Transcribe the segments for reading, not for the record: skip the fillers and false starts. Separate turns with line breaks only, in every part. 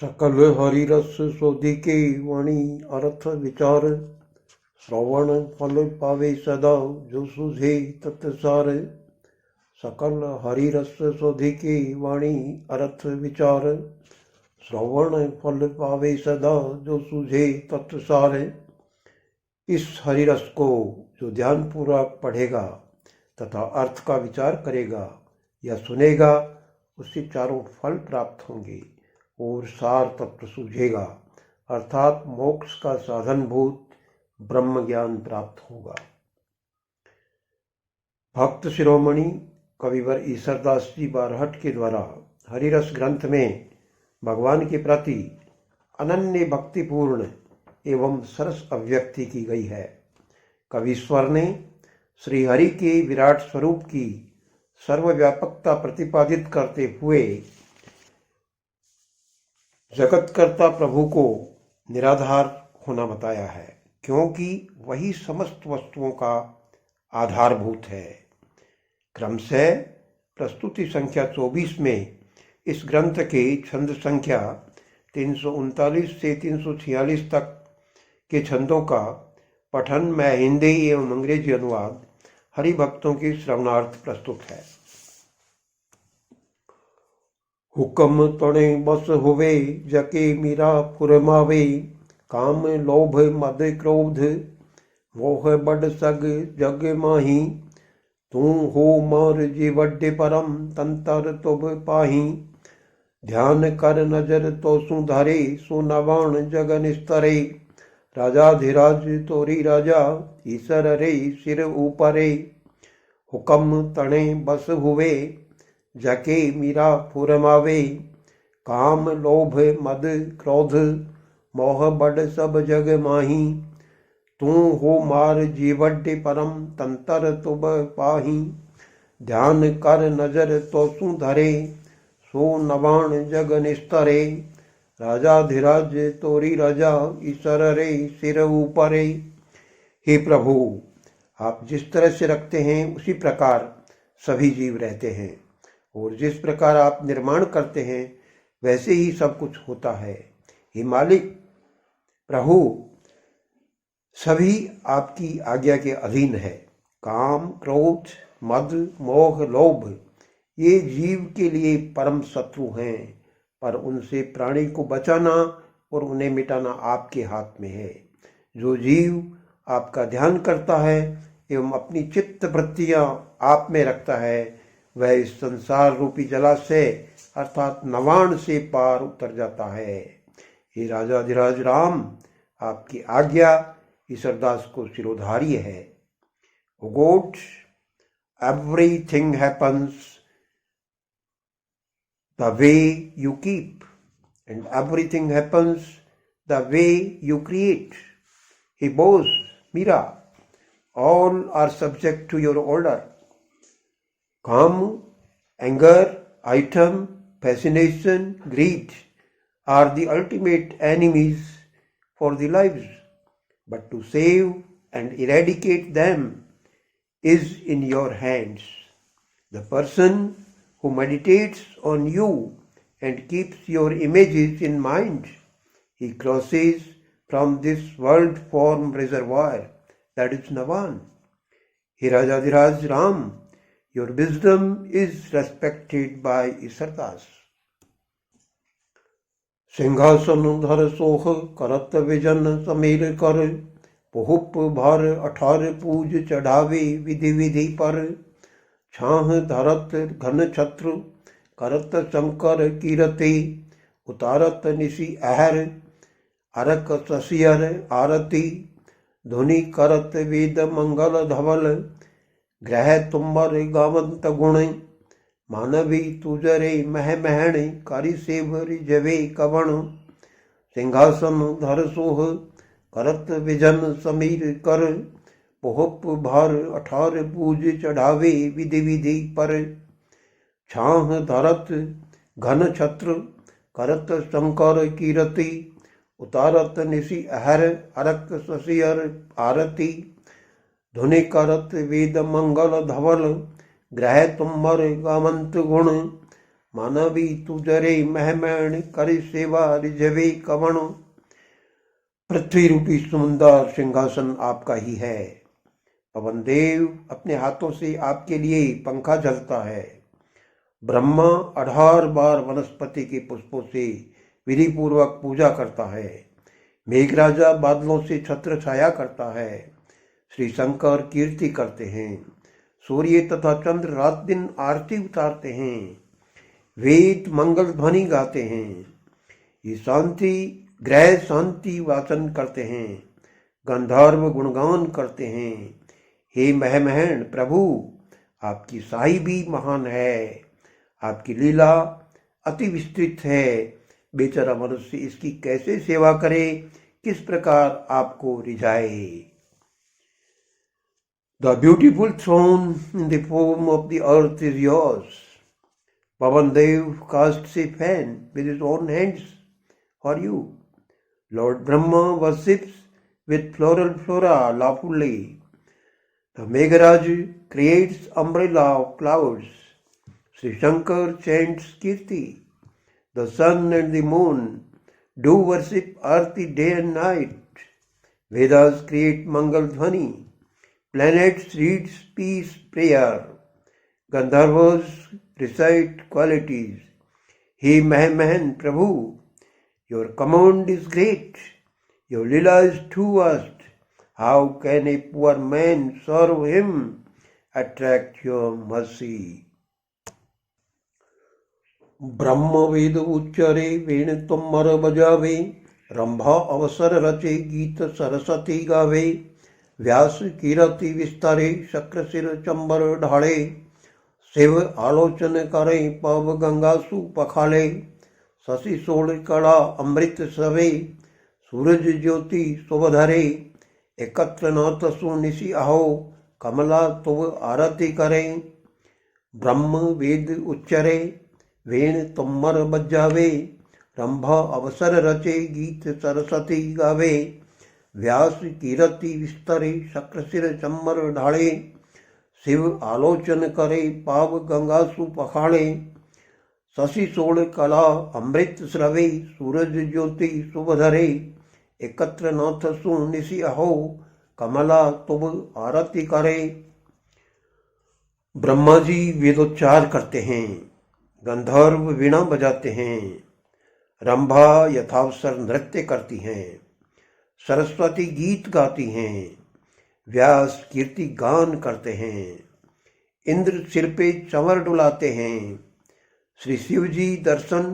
सकल हरि रस शोधिके वाणी अर्थ विचार। श्रवण फल पावे सदा जो सुझे तत्सार। सकल हरि रस शोधिके वाणी अर्थ विचार। श्रवण फल पावे सदा जो सुझे तत्सार। इस हरिरस को जो ध्यानपूर्वक पढ़ेगा तथा अर्थ का विचार करेगा या सुनेगा, उससे चारों फल प्राप्त होंगे और सार तत्व सूझेगा, अर्थात मोक्ष का साधनभूत ब्रह्म ज्ञान प्राप्त होगा। भक्त शिरोमणि कविवर ईसरदास जी बारहट के द्वारा हरिरस ग्रंथ में भगवान के प्रति अनन्य भक्तिपूर्ण एवं सरस अभिव्यक्ति की गई है। कवीश्वर ने श्री हरि के विराट स्वरूप की सर्वव्यापकता प्रतिपादित करते हुए जगतकर्ता प्रभु को निराधार होना बताया है, क्योंकि वही समस्त वस्तुओं का आधारभूत है। क्रमशः प्रस्तुति संख्या 24 में इस ग्रंथ के छंद संख्या 339 से 346 तक के छंदों का पठन मैं हिंदी एवं अंग्रेजी अनुवाद हरि भक्तों के श्रवणार्थ प्रस्तुत है। हुक्म तणे बस हुए जके मीरा फुरमावे। काम लोभ मद क्रोध मोह बड़ सग जग माही। तू हो मार जीवड्डे परम तंतर तुभ पाही। ध्यान कर नजर तो सुधारे सो नवाण जगन स्तरे। राजाधिराज तोरी राजा ईसर रे सिर ऊपरे। हुक्म तणे बस हुए जके मीरा फुरमावे। काम लोभ मद क्रोध मोह बड़ सब जग माही। तू हो मार जीवड्डे परम तंतर तुब पाही। ध्यान कर नजर तो सुधरे सो नवाण जग निस्तरे। राजाधिराज तोरी राजा ईसर रे सिर ऊपरे। हे प्रभु, आप जिस तरह से रखते हैं उसी प्रकार सभी जीव रहते हैं, और जिस प्रकार आप निर्माण करते हैं वैसे ही सब कुछ होता है। हे मालिक प्रभु, सभी आपकी आज्ञा के अधीन है। काम क्रोध मद मोह लोभ ये जीव के लिए परम शत्रु हैं, पर उनसे प्राणी को बचाना और उन्हें मिटाना आपके हाथ में है। जो जीव आपका ध्यान करता है एवं अपनी चित्त वृत्तियां आप में रखता है, वह इस संसार रूपी जलाशय अर्थात नवाण से पार उतर जाता है। हे राजाधिराज राम, आपकी आज्ञा ईसरदास को शिरोधार्य है। O God, everything happens the way you keep, and everything happens the way you create. He bows, Mira, all are subject to your order. Calm, anger, item, fascination, greed are the ultimate enemies for the lives, but to save and eradicate them is in your hands. The person who meditates on you and keeps your images in mind, he crosses from this world form reservoir, that is Navan. He Rajadiraj Ram, your wisdom is respected by Isardas. सिंहासन धर सोह करत vision Sameer कर। पुहुप भर 18 पूज चढ़ावे विधि विधि पर। छाह धरत घन छत्र करत शंकर कीरति। उतारत निशि अहर अरक ससियर आरती। धुनि करत वेद मंगल धवल। ग्रह तुम्बर गावंत गुण। मानवी तुजरे मह महण करि सेव रिजवे कवण। सिंहासन धर सोह करत विजन समीर कर। पुहुप भर 18 पूज चढ़ावे विधि विधि पर। छाह धरत घन छत्र करत शंकर कीरति। उतारत निशि अहर अरक ससियर आरती। धुनि करत वेद मंगल धवल। ग्रह तुम्बर गावंत गुण। मानवी तुजरे महमैण करे सेवा रिझवे कवण। पृथ्वी रूपी सुंदर सिंहासन आपका ही है। पवन देव अपने हाथों से आपके लिए पंखा झलता है। ब्रह्मा 18 बार वनस्पति के पुष्पों से विधि पूर्वक पूजा करता है। मेघराजा बादलों से छत्र छाया करता है। श्री शंकर कीर्ति करते हैं। सूर्य तथा चंद्र रात दिन आरती उतारते हैं। वेद मंगल ध्वनि गाते हैं। ये शांति ग्रह शांति वाचन करते हैं। गंधर्व गुणगान करते हैं। हे महमहन प्रभु, आपकी साई भी महान है। आपकी लीला अति विस्तृत है। बेचारा मनुष्य इसकी कैसे सेवा करे, किस प्रकार आपको रिझाए। The beautiful throne in the form of the earth is yours. Pavan Dev casts a fan with his own hands for you. Lord Brahma worships with floral flora lawfully. The Megharaj creates umbrella of clouds. Sri Shankar chants Kirti. The sun and the moon do worship Arti day and night. Vedas create Mangal Dhvani. Planets read peace prayer. Gandharvas recite qualities. He Mahamahan Prabhu, your command is great. Your lila is too vast. How can a poor man serve him? Attract your mercy. ब्रह्म वेद उच्चरे वेण तुम्हार बजावे। रंभा अवसर रचे गीत सरस्वती गावे। व्यास कीरति विस्तारे शक्र सिर chamber ढाले। शिव आलोचन करे पव गंगासु पखाले। Shashi soul कड़ा अमृत सवे। सूरज ज्योति शुभधरे। एकत्र नाथ सुनिशि आहो। कमला तुव आरती करे। ब्रह्म वेद उच्चरे वेण तुम्मर बजावे। रंभा अवसर रचे गीत सरस्वती गावे। व्यास कीरति विस्तरे शक्र सिर चम्बर ढाले। शिव आलोचन करे पाव गंगासु पखाड़े। शशि सोल कला अमृत स्रवे। सूरज ज्योति शुभधरे। एकत्र नाथ सु निशि अहो। कमला तुब आरती करे। ब्रह्मा जी वेदोच्चार करते हैं। गंधर्व वीणा बजाते हैं। रंभा यथावसर नृत्य करती हैं। सरस्वती गीत गाती हैं। व्यास कीर्ति गान करते हैं। इंद्र सिर पे चंवर डुलाते हैं। श्री शिव जी दर्शन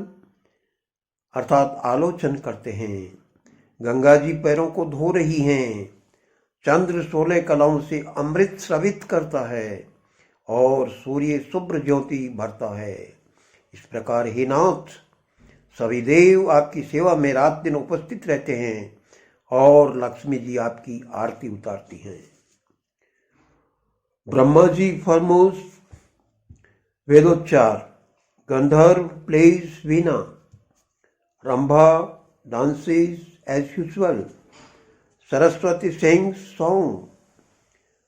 अर्थात आलोचन करते हैं। गंगा जी पैरों को धो रही हैं। चंद्र 16 कलाओं से अमृत स्रवित करता है और सूर्य शुभ्र ज्योति भरता है। इस प्रकार हे नाथ, सभी देव आपकी सेवा में रात दिन उपस्थित रहते हैं और लक्ष्मी जी आपकी आरती उतारती हैं। ब्रह्मा जी फरमोस वेदोच्चार। Gandharva plays veena. Rambha dances as usual. Saraswati sings song.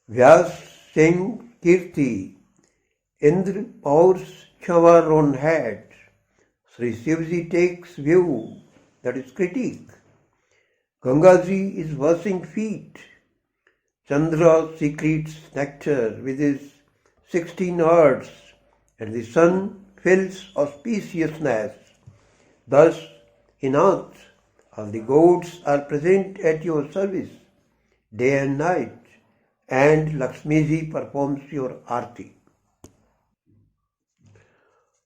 Vyas sings kirti. Indra pours shower on head. Sri Shivji takes view, that is critique. Gangaji is washing feet. Chandra secretes nectar with his 16 herds, and the sun fills auspiciousness. Thus, Nath, all the gods are present at your service day and night, and Lakshmi ji performs your arti.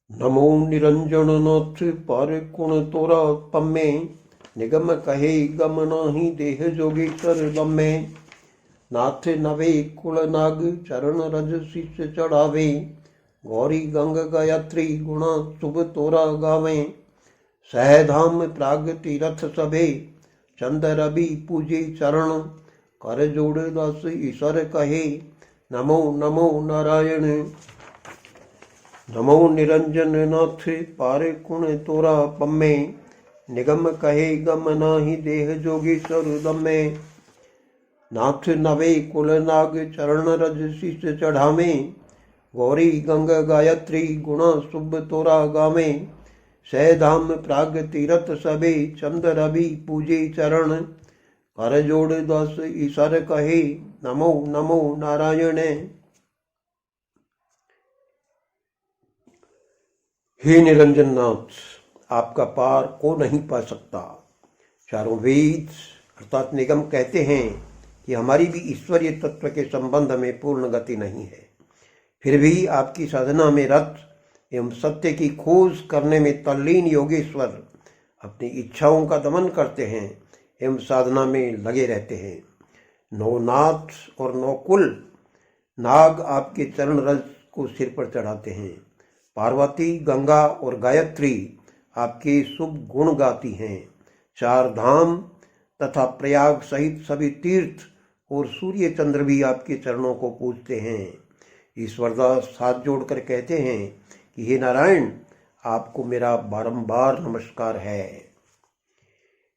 नमो निरंजन नाथ पार कुण तोरा पम्मे। निगम कहे गम नाही देह जोगेश्वर दम्मे। नाथ नवे कुल नाग चरण रज शीश चढ़ावे। गौरी गंग गायत्री गुणा शुभ तोरा गावे। सहधाम प्राग तीरथ सभे चंद रवि पूजे चरण। कर जोड़ दास ईश्वर कहे नमो नमो नारायण। नमो निरंजन नाथ पार कुण तोरा पम्मे। निगम कहे गम नाही देह जोगेश्वर दम्मे। नाथ नवे कुल नाग चरण रज शीश चढ़ावे। गौरी गंग गायत्री गुण शुभ तोरा गावे, सैधाम प्राग तीरथ सबे चंद रवि पूजे चरण, कर जोड़ दस ईसर कहे नमो नमो नारायण। हे निरंजन नाथ, आपका पार को नहीं पा सकता। चारों वेद अर्थात निगम कहते हैं कि हमारी भी ईश्वरीय तत्व के संबंध में पूर्ण गति नहीं है, फिर भी आपकी साधना में रत एवं सत्य की खोज करने में तल्लीन योगेश्वर अपनी इच्छाओं का दमन करते हैं एवं साधना में लगे रहते हैं। नौ नाथ और नौ कुल नाग आपके चरण रज को सिर पर चढ़ाते हैं। पार्वती, गंगा और गायत्री आपके शुभ गुण गाती हैं। चार धाम तथा प्रयाग सहित सभी तीर्थ और सूर्य चंद्र भी आपके चरणों को पूजते हैं। ईश्वरदास हाथ जोड़कर कहते हैं कि हे नारायण, आपको मेरा बारंबार नमस्कार है।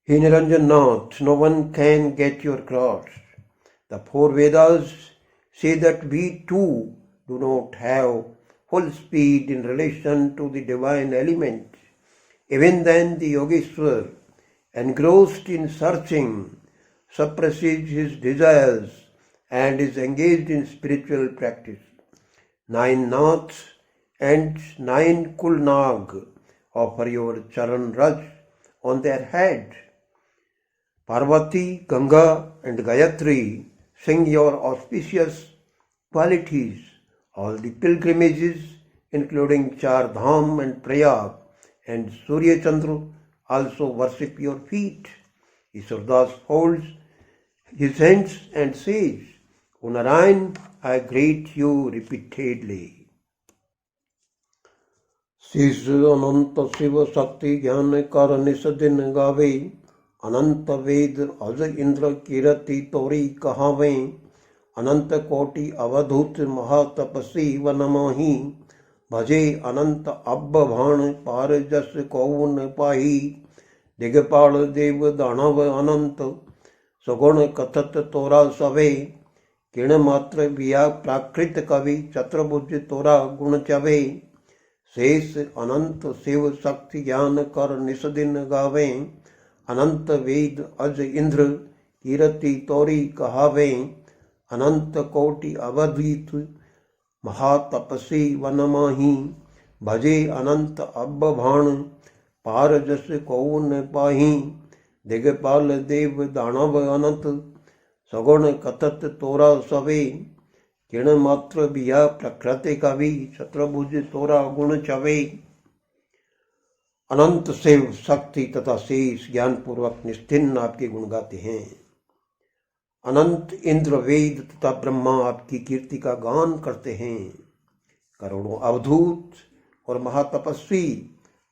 हे निरंजन नाथ, no one can get your cross. The four Vedas say that we too do not have full speed in relation to the divine element. Even then the Yogeshwar, engrossed in searching, suppresses his desires and is engaged in spiritual practice. 9 Naths and 9 Kulnag offer your charan raj on their head. Parvati, Ganga and Gayatri sing your auspicious qualities. All the pilgrimages, including Char Dham and Prayag and Surya Chandra, also worship your feet. Ishwardas holds his hands and says, O Narayan, I greet you repeatedly. शीश अनंत शिव शक्ति ज्ञान कर निस दिन गावे, अनंत वेद अज इंद्र कीरति तोरी कहावे, अनंत कोटि अवधूत महातपसी वनमाही, भजे अनंत अब भाण पार जस कौन पाही, दिगपाल देव दानव अनंत सगुण कथत तोरा सवे, किण मात्र बिया प्राकृत कवि चतुर्भुज तोरा गुण चवे, शेष अनंत शिव शक्ति ज्ञान कर निस दिन गावे, अनंत वेद अज इंद्र कीरति तोरी कहावे, अनंत कोटि अवधीत महातपसी वनमाही, भजे अनंत अब भाण पार जस कौन पाही, दिगपाल देव दानव अनंत सगुण कथत तोरा सवे, किण मात्र बिया प्रकृति कवि चतुर्भुज तोरा गुण चवे। अनंत शिव शक्ति तथा शेष ज्ञान पूर्वक निस्तिन आपके गुण गाते हैं। अनंत इंद्र वेद तथा ब्रह्मा आपकी कीर्ति का गान करते हैं। करोड़ों अवधूत और महातपस्वी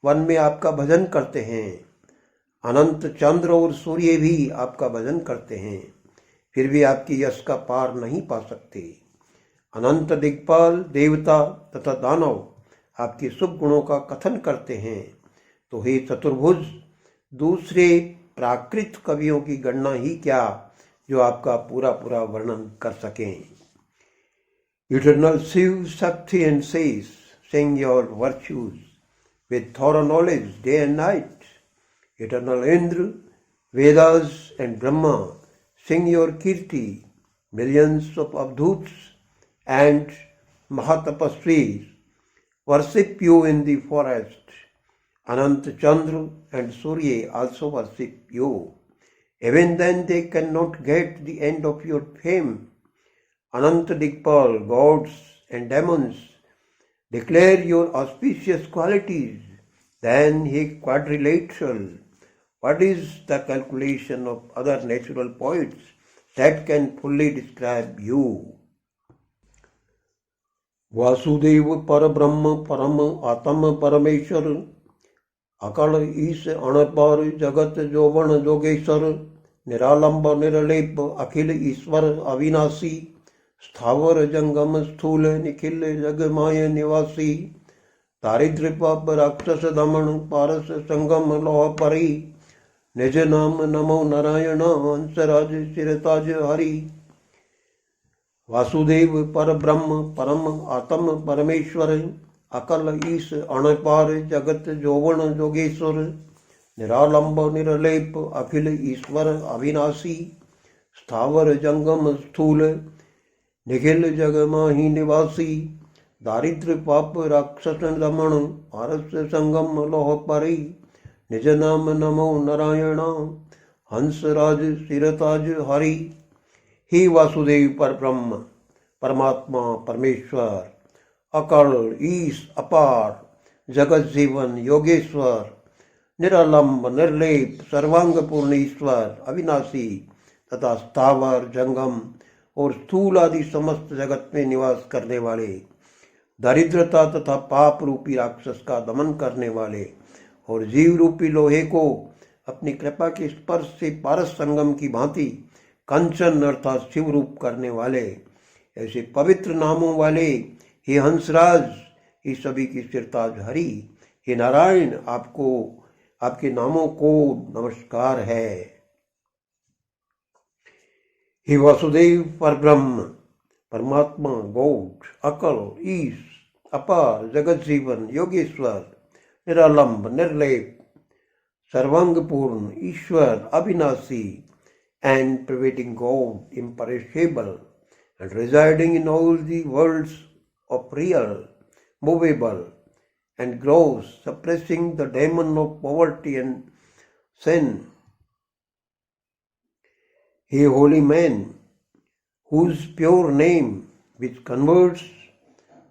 वन में आपका भजन करते हैं। अनंत चंद्र और सूर्य भी आपका भजन करते हैं, फिर भी आपकी यश का पार नहीं पा सकते। अनंत दिक्पाल देवता तथा दानव आपके शुभ गुणों का कथन करते हैं। तो हे चतुर्भुज, दूसरे प्राकृत कवियों की गणना ही क्या जो आपका पूरा पूरा वर्णन कर सकें। Eternal Shiv, Shakti and Shesh sing your virtues with thorough knowledge day and night. Eternal Indra, Vedas and Brahma sing your kirti. Millions of Avdhuts and Mahatapasvis worship you in the forest. Anant Chandra and Surya also worship you. Even then they cannot get the end of your fame. Anant Dikpal, gods and demons declare your auspicious qualities. Then he quadrilateral. What is the calculation of other natural poets that can fully describe you? Vasudev Parabrahma Param Atam Parameshwar Akal Is Anapar Jagat Jovan Jogeshwar Niralamba Niralep Akhil Iswar Avinasi Sthavar Jangam Sthul Nikhil Jagamaya Nivasi Taridripa Rakshasa Daman Paras Sangam Loha Pari Nijanam Namo Narayana Ansaraj Sirataj Hari Vasudev पर ब्रह्म परम आत्म परमेश्वर, अकल ईश अणपार जगत जोवण जोगेश्वर, निरालंब निरलेप अखिल ईश्वर अविनाशी, स्थावर जंगम स्थूल निखिल जग माही निवासी, दारिद्र पाप राक्षस दमन पारस संगम लोह परी, निज नाम नमो नारायण हंसराज सिरताज हरि। हे वासुदेव पर ब्रह्म परमात्मा परमेश्वर, अकल ईश अपार जगत जीवन योगेश्वर, निरालंब निर्लेप सर्वांग पूर्ण ईश्वर अविनाशी तथा स्थावर जंगम और स्थूल आदि समस्त जगत में निवास करने वाले, दरिद्रता तथा पाप रूपी राक्षस का दमन करने वाले और जीव रूपी लोहे को अपनी कृपा के स्पर्श से पारस संगम की भांति कंचन अर्थात शिव रूप करने वाले, ऐसे पवित्र नामों वाले हे हंसराज, ये सभी की सिरताज हरि, हे नारायण, आपको आपके नामों को नमस्कार है। हे वासुदेव पर ब्रह्म परमात्मा गॉड, अकल ईश अपार जगत जीवन योगेश्वर, निरालंब निर्लेप सर्वांग पूर्ण ईश्वर अविनाशी and pervading God, imperishable, and residing in all the worlds of real, movable, and gross, suppressing the demon of poverty and sin. He holy man, whose pure name, which converts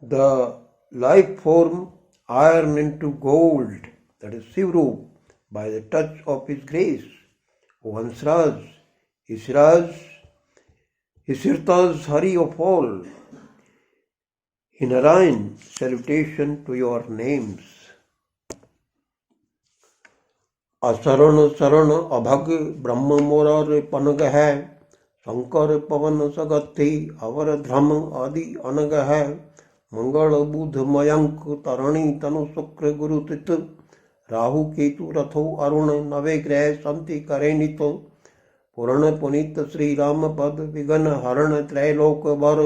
the life form iron into gold, that is Shivrup, by the touch of his grace, O Hansraj, Israj, Isirtaz Hari of all, in Narayan, salutation to your names. असरण शरण अभग ब्रह्म मोरार पनग है, शंकर पवन सगति अवर ध्रम आदि अनग है, मंगल बुध मयंक तरणि तनु शुक्र गुरु तित, राहु केतु रथो अरुण नवे ग्रह संति करे नित, पूर्ण पुनीत श्री राम पद विघन हरण त्रैलोक वर,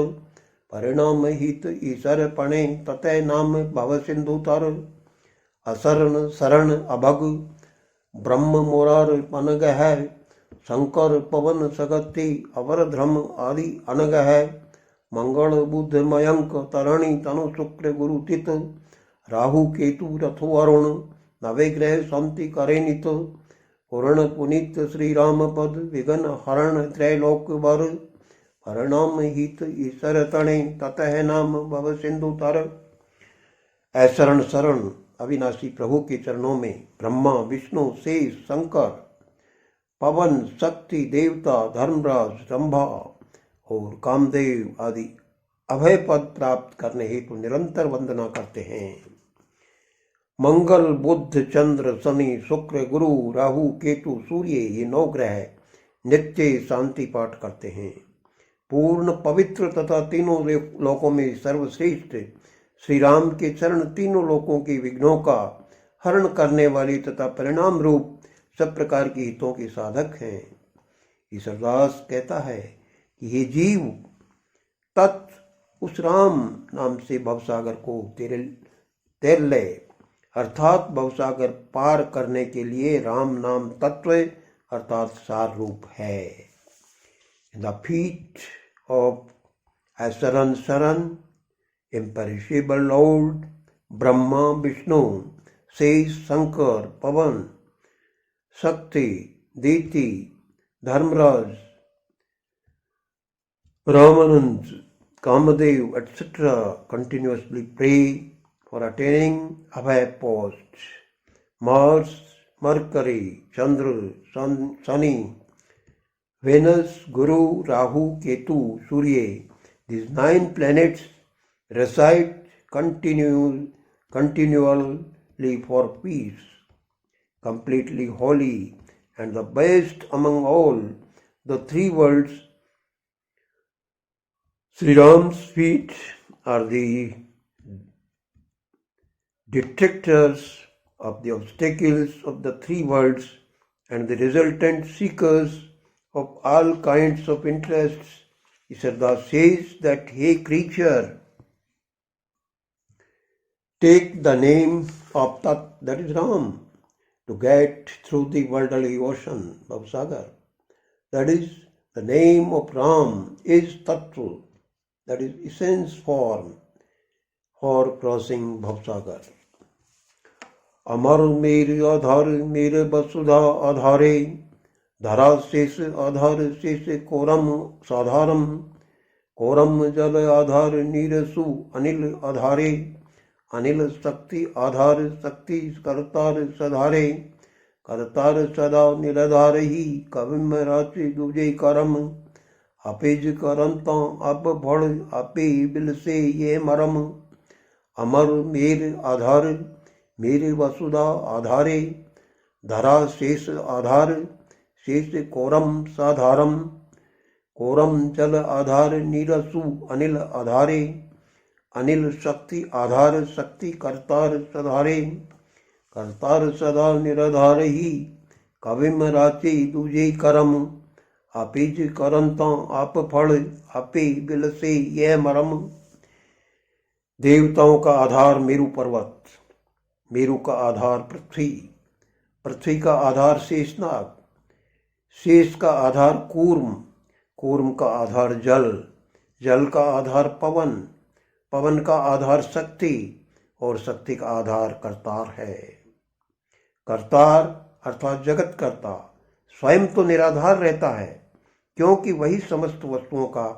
परिणाम हित ईशर पणे ततः नाम भव सिंधु तर, असरण शरण अभग ब्रह्म मोरार पनग है, शंकर पवन सगति अवर ध्रम आदि अनग है, मंगल बुध मयंक तरणि तनु शुक्र गुरु तित, राहु केतु रथो अरुण नवे ग्रह संति करे नित, पूर्ण पुनीत श्री राम पद विघन हरण त्रैलोक वर, परिणाम हित ईश्वर तणे ततः नाम भव सिंधु तर। ऐशरण शरण अविनाशी प्रभु के चरणों में ब्रह्मा विष्णु शेष शंकर पवन शक्ति देवता धर्मराज रंभा और कामदेव आदि अभय पद प्राप्त करने हेतु निरंतर वंदना करते हैं। मंगल बुध चंद्र शनि शुक्र गुरु राहु केतु सूर्य ये 9 ग्रह नित्य शांति पाठ करते हैं। पूर्ण पवित्र तथा तीनों लोकों में सर्वश्रेष्ठ श्री राम के चरण तीनों लोकों के विघ्नों का हरण करने वाली तथा परिणाम रूप सब प्रकार के हितों के साधक हैं। ईश्वरदास कहता है कि हे जीव, तत् उस राम नाम से भवसागर को तैर ले, अर्थात भवसागर पार करने के लिए राम नाम तत्व अर्थात सार रूप है। द फीट ऑफ ऐशरण शरण imperishable Lord, Brahma, Vishnu, शेष शंकर पवन शक्ति दीति Dharmaraj Ramanand, Kamadev, etc. continuously pray for attaining Abhay post. Mars, Mercury, Chandra, Sunny, Venus, Guru, Rahu, Ketu, Surya, these 9 planets reside continually for peace, completely holy, and the best among all the 3 worlds. Sri Ram's feet are the detractors of the obstacles of the 3 worlds and the resultant seekers of all kinds of interests Isardas says that, hey creature, take the name of Tat, that is Ram, to get through the worldly ocean, Bhavsagar. That is, the name of Ram is Tattva, that is essence form for crossing Bhavsagar. अमर मेरे आधार मेरे वसुधा आधारे धरा शेष आधार शेष quorum साधारम quorum जल आधार नीरसु अनिल आधारे अनिल शक्ति आधार शक्ति करतार सधारे करतार सदा निराधार ही कविम राचि दूजे करम अपेज करंता अब भड़ आपे बिल से ये मरम अमर मेर आधार मेरे वसुधा आधारे धरा शेष आधार शेष कोरम साधारम कोरम जल आधार नीरसु अनिल आधारे अनिल शक्ति आधार शक्ति करतार सधारे करतार सदा निराधार ही कविम राचे दूजे करम आपेज करंता आप फल आपे बिल से यह मरम। देवताओं का आधार मेरु पर्वत, मेरु का आधार पृथ्वी, पृथ्वी का आधार शेषनाग, शेष का आधार कूर्म, कूर्म का आधार जल, जल का आधार पवन, पवन का आधार शक्ति और शक्ति का आधार करतार है। करतार अर्थात जगत कर्ता स्वयं तो निराधार रहता है क्योंकि वही समस्त वस्तुओं का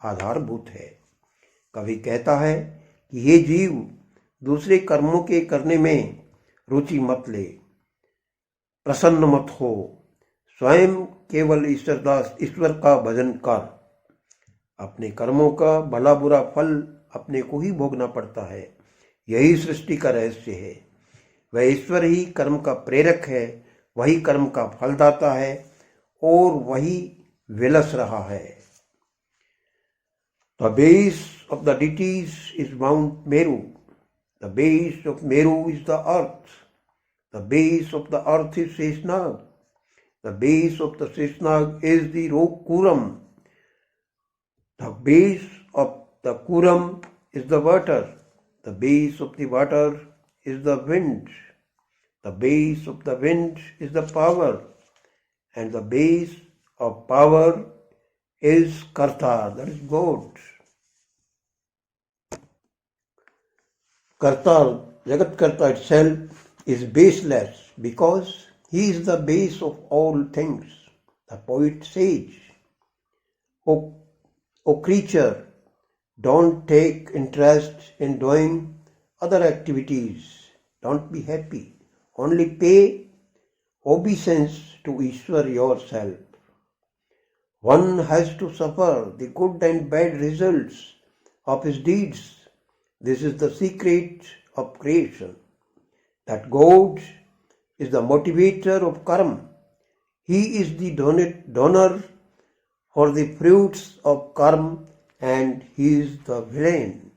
आधारभूत है। कवि कहता है कि ये जीव दूसरे कर्मों के करने में रुचि मत ले, प्रसन्न मत हो, स्वयं केवल ईश्वर का भजन कर। अपने कर्मों का भला बुरा फल अपने को ही भोगना पड़ता है, यही सृष्टि का रहस्य है। वह ईश्वर ही कर्म का प्रेरक है, वही कर्म का फलदाता है और वही विलस रहा है। The base of the deities is Mount Meru. The base of Meru is the earth. The base of the earth is Sheshnag. The base of the Sheshnag is the Kuram. The base of the Kuram is the water. The base of the water is the wind. The base of the wind is the power. And the base of power is Karta, that is God. Karta, Jagat Karta itself is baseless because he is the base of all things. The poet says, O creature, don't take interest in doing other activities. Don't be happy. Only pay obeisance to Ishwar yourself. One has to suffer the good and bad results of his deeds. This is the secret of creation. That God is the motivator of karma. He is the donor for the fruits of karma and he is the villain.